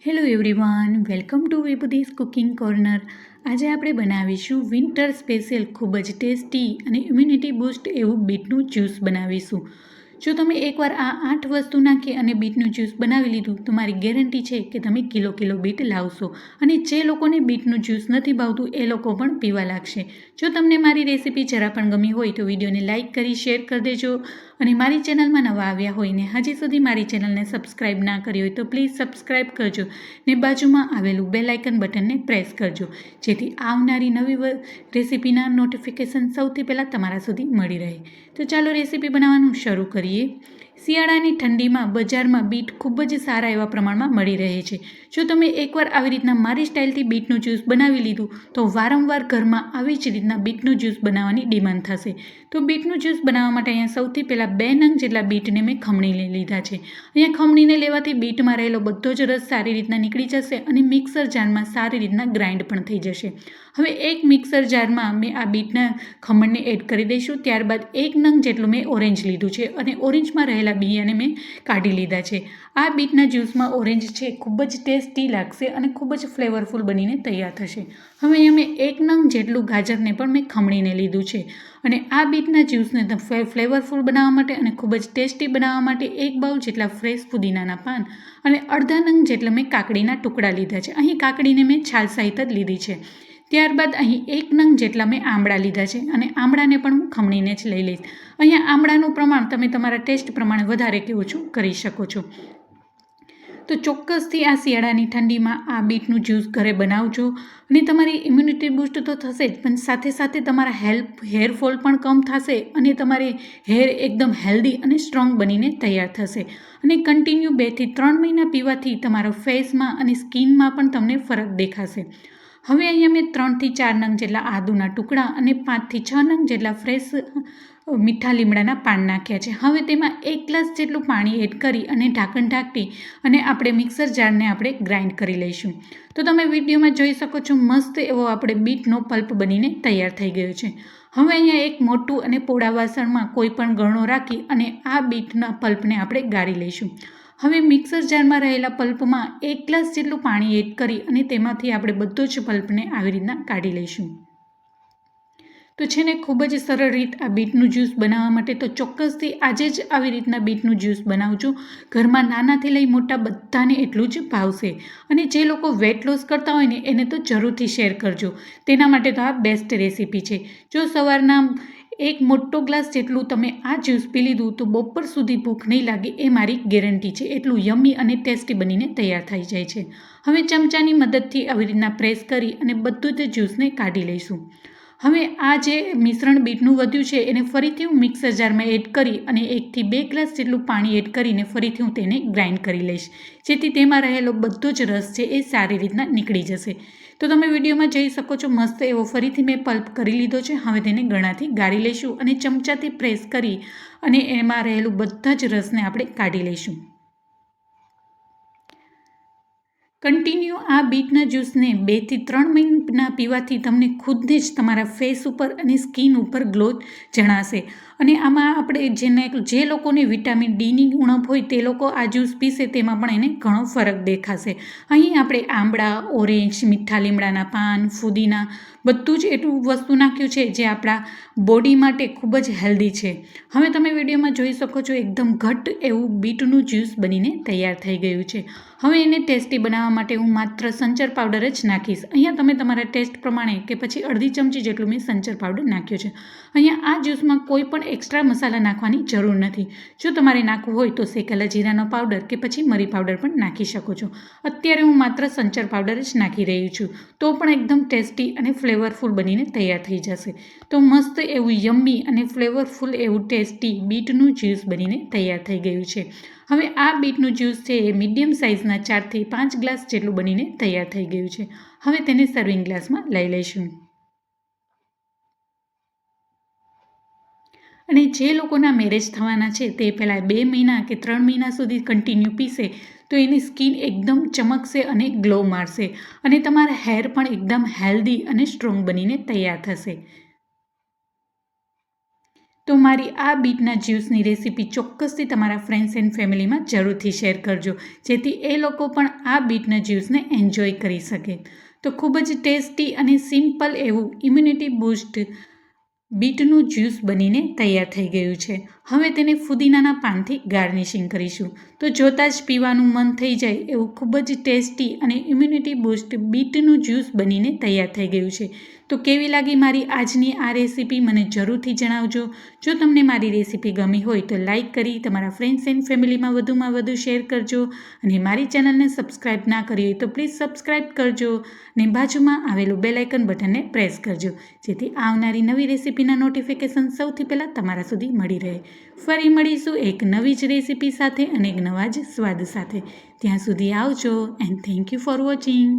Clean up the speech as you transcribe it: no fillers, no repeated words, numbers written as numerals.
Hello everyone, welcome to વિભૂતિસ cooking corner. આજે આપણે બનાવીશું વિન્ટર સ્પેશિયલ ખૂબ જ ટેસ્ટી અને ઇમ્યુનિટી બૂસ્ટ એવું બીટનું જ્યુસ બનાવીશું. જો તમે એકવાર આ 8 વસ્તુ નાખી અને બીટનું જ્યુસ બનાવી લીધું તો મારી ગેરંટી છે કે તમે કિલો બીટ લાવશો અને જે લોકોને બીટનું જ્યુસ નથી ભાવતું એ લોકો પણ પીવા લાગશે. જો તમને મારી રેસીપી જરા પણ ગમી હોય તો વિડીયોને લાઇક કરી શેર કરી દેજો અને મારી ચેનલમાં નવા આવ્યા હોય ને હજી સુધી મારી ચેનલને સબસ્ક્રાઈબ ના કરી હોય તો પ્લીઝ સબસ્ક્રાઈબ કરજો ને બાજુમાં આવેલું બેલ આઇકન બટનને પ્રેસ કરજો જેથી આવનારી નવી રેસીપીના નોટિફિકેશન સૌથી પહેલાં તમારા સુધી મળી રહે. તો ચાલો રેસીપી બનાવવાનું શરૂ કરીએ. શિયાળાની ઠંડીમાં બજારમાં બીટ ખૂબ જ સારા એવા પ્રમાણમાં મળી રહે છે. જો તમે એકવાર આવી રીતના મારી સ્ટાઇલથી બીટનું જ્યુસ બનાવી લીધું તો વારંવાર ઘરમાં આવી જ રીતના બીટનું જ્યુસ બનાવવાની ડિમાન્ડ થશે. તો બીટનું જ્યુસ બનાવવા માટે અહીંયા સૌથી પહેલાં 2 નંગ જેટલા બીટને મેં ખમણીને લીધા છે. અહીંયા ખમણીને લેવાથી બીટમાં રહેલો બધો જ રસ સારી રીતના નીકળી જશે અને મિક્સર જારમાં સારી રીતના ગ્રાઇન્ડ પણ થઈ જશે. હવે એક મિક્સર જારમાં મેં આ બીટના ખમણને એડ કરી દઈશું. ત્યારબાદ 1 નંગ જેટલું મેં ઓરેન્જ લીધું છે અને ઓરેન્જમાં રહેલા બિયાને મેં કાઢી લીધા છે. આ બીટના જ્યુસમાં ઓરેન્જ છે ખૂબ જ ટેસ્ટી લાગશે અને ખૂબ જ ફ્લેવરફુલ બનીને તૈયાર થશે. હવે અહીંયા મેં 1 નંગ જેટલું ગાજરને પણ મેં ખમણીને લીધું છે અને આ બીટના જ્યુસને ફ્લેવરફુલ બનાવવા માટે અને ખૂબ જ ટેસ્ટી બનાવવા માટે 1 બાઉલ જેટલા ફ્રેશ પુદીનાના પાન અને અડધા નંગ જેટલા મેં કાકડીના ટુકડા લીધા છે. અહીં કાકડીને મેં છાલ સહિત જ લીધી છે. ત્યારબાદ અહીં 1 નંગ જેટલા મેં આમળા લીધા છે અને આમળાને પણ હું ખમણીને જ લઈ લઈશ. અહીંયા આમળાનું પ્રમાણ તમે તમારા ટેસ્ટ પ્રમાણે વધારે કે ઓછું કરી શકો છો. તો ચોક્કસથી આ શિયાળાની ઠંડીમાં આ બીટનું જ્યુસ ઘરે બનાવજો અને તમારી ઇમ્યુનિટી બૂસ્ટ તો થશે જ પણ સાથે સાથે તમારા હેરફોલ પણ કમ થશે અને તમારી હેર એકદમ હેલ્ધી અને સ્ટ્રોંગ બનીને તૈયાર થશે અને કન્ટિન્યુ 2 થી 3 મહિના પીવાથી તમારા ફેસમાં અને સ્કિનમાં પણ તમને ફરક દેખાશે. હવે અહીંયા મેં 3 થી 4 નંગ જેટલા આદુના ટુકડા અને 5 થી 6 નંગ જેટલા ફ્રેશ મીઠા લીમડાના પાન નાખ્યા છે. હવે તેમાં 1 ગ્લાસ જેટલું પાણી એડ કરી અને ઢાંકણ ઢાંકી અને આપણે મિક્સર જારને આપણે ગ્રાઇન્ડ કરી લઈશું. તો તમે વિડીયોમાં જોઈ શકો છો મસ્ત એવો આપણે બીટનો પલ્પ બનીને તૈયાર થઈ ગયો છે. હવે અહીંયા એક મોટું અને પોળા વાસણમાં કોઈ પણ ગળણો રાખી અને આ બીટના પલ્પને આપણે ગાળી લઈશું. હવે મિક્સર જારમાં રહેલા પલ્પમાં 1 ગ્લાસ જેટલું પાણી એડ કરી અને તેમાંથી આપણે બધો જ પલ્પને આવી રીતના કાઢી લઈશું. તો છે ને ખૂબ જ સરળ રીત આ બીટનું જ્યુસ બનાવવા માટે. તો ચોક્કસથી આજે જ આવી રીતના બીટનું જ્યુસ બનાવજો. ઘરમાં નાનાથી લઈ મોટા બધાને એટલું જ ભાવશે અને જે લોકો વેટ લોસ કરતા હોય ને એને તો જરૂરથી શેર કરજો. તેના માટે તો આ બેસ્ટ રેસીપી છે. જો સવારના એક મોટો ગ્લાસ જેટલું તમે આ જ્યુસ પી લીધું તો બપોર સુધી ભૂખ નહીં લાગે એ મારી ગેરંટી છે. એટલું યમ્મી અને ટેસ્ટી બનીને તૈયાર થઈ જાય છે. હવે ચમચાની મદદથી આવી રીતના પ્રેસ કરી અને બધું જ જ્યુસને કાઢી લઈશું. હવે આ જે મિશ્રણ બીટનું વધ્યું છે એને ફરીથી હું મિક્સર જારમાં એડ કરી અને 1 થી 2 ગ્લાસ જેટલું પાણી એડ કરીને ફરીથી હું તેને ગ્રાઇન્ડ કરી લઈશ જેથી તેમાં રહેલો બધો જ રસ છે એ સારી રીતના નીકળી જશે. તો તમે વિડીયોમાં જોઈ શકો છો મસ્ત એવો ફરીથી મેં પલ્પ કરી લીધો છે. હવે તેને ગળાથી ગાળી લઈશું અને ચમચાથી પ્રેસ કરી અને એમાં રહેલું બધા જ રસને આપણે કાઢી લઈશું. કન્ટિન્યુ આ બીટના જ્યુસને 2 થી 3 મહિના પીવાથી તમને ખુદને જ તમારા ફેસ ઉપર અને સ્કિન ઉપર ગ્લો જણાશે અને આમાં આપણે જે લોકોને વિટામિન ડીની ઉણપ હોય તે લોકો આ જ્યુસ પીશે તેમાં પણ એને ઘણો ફરક દેખાશે. અહીં આપણે આંબળા, ઓરેન્જ, મીઠા લીમડાના પાન, ફુદીના બધું જ એટલું વસ્તુ નાખ્યું છે જે આપણા બોડી માટે ખૂબ જ હેલ્ધી છે. હવે તમે વિડીયોમાં જોઈ શકો છો એકદમ ઘટ્ટ એવું બીટનું જ્યુસ બનીને તૈયાર થઈ ગયું છે. હવે એને ટેસ્ટી બનાવવા માટે હું માત્ર સંચર પાવડર જ નાખીશ. અહીંયા તમે તમારા ટેસ્ટ પ્રમાણે કે પછી અડધી ચમચી જેટલું મેં સંચર પાવડર નાખ્યો છે. અહીંયા આ જ્યુસમાં કોઈ પણ એક્સ્ટ્રા મસાલા નાખવાની જરૂર નથી. જો તમારે નાખવું હોય તો શેકેલા જીરાનો પાવડર કે પછી મરી પાવડર પણ નાખી શકો છો. અત્યારે હું માત્ર સંચર પાવડર જ નાખી રહી છું તો પણ એકદમ ટેસ્ટી અને ફ્લેવરફુલ બનીને તૈયાર થઈ જશે. તો મસ્ત એવું યમ્મી અને ફ્લેવરફુલ એવું ટેસ્ટી બીટનું જ્યુસ બનીને તૈયાર થઈ ગયું છે. હવે આ બીટનું જ્યુસ છે એ મીડિયમ સાઇઝના 4 થી 5 ગ્લાસ જેટલું બનીને તૈયાર થઈ ગયું છે. હવે તેને સર્વિંગ ગ્લાસમાં લઈ લઈશું. અને જે લોકોના મેરેજ થવાના છે તે પહેલાં 2 મહિના કે 3 મહિના સુધી કન્ટિન્યુ પીશે તો એની સ્કિન એકદમ ચમકશે અને ગ્લો મારશે અને તમારા હેર પણ એકદમ હેલ્ધી અને સ્ટ્રોંગ બનીને તૈયાર થશે. તો મારી આ બીટના જ્યુસની રેસીપી ચોક્કસથી તમારા ફ્રેન્ડ્સ એન્ડ ફેમિલીમાં જરૂરથી શેર કરજો, જેથી એ લોકો પણ આ બીટના જ્યુસને એન્જોય કરી શકે. તો ખૂબ જ ટેસ્ટી અને સિમ્પલ એવું ઇમ્યુનિટી બૂસ્ટ બીટનું જ્યુસ બનીને તૈયાર થઈ ગયું છે. હવે તેને ફુદીનાના પાનથી ગાર્નિશિંગ કરીશું. તો જોતાં જ પીવાનું મન થઈ જાય એવું ખૂબ જ ટેસ્ટી અને ઇમ્યુનિટી બૂસ્ટ બીટનું જ્યુસ બનીને તૈયાર થઈ ગયું છે. તો કેવી લાગી મારી આજની આ રેસીપી મને જરૂરથી જણાવજો. જો તમને મારી રેસીપી ગમી હોય તો લાઇક કરી તમારા ફ્રેન્ડ્સ એન્ડ ફેમિલીમાં વધુમાં વધુ શેર કરજો. અને મારી ચેનલને સબસ્ક્રાઈબ ના કરી હોય તો પ્લીઝ સબસ્ક્રાઈબ કરજો અને બાજુમાં આવેલું બેલ આઇકન બટનને પ્રેસ કરજો, જેથી આવનારી નવી રેસીપીના નોટિફિકેશન સૌથી પહેલાં તમારા સુધી મળી રહે. ફરી મળીશું એક નવી જ રેસીપી સાથે અને એક નવા જ સ્વાદ સાથે. ત્યાં સુધી આવજો and thank you for watching.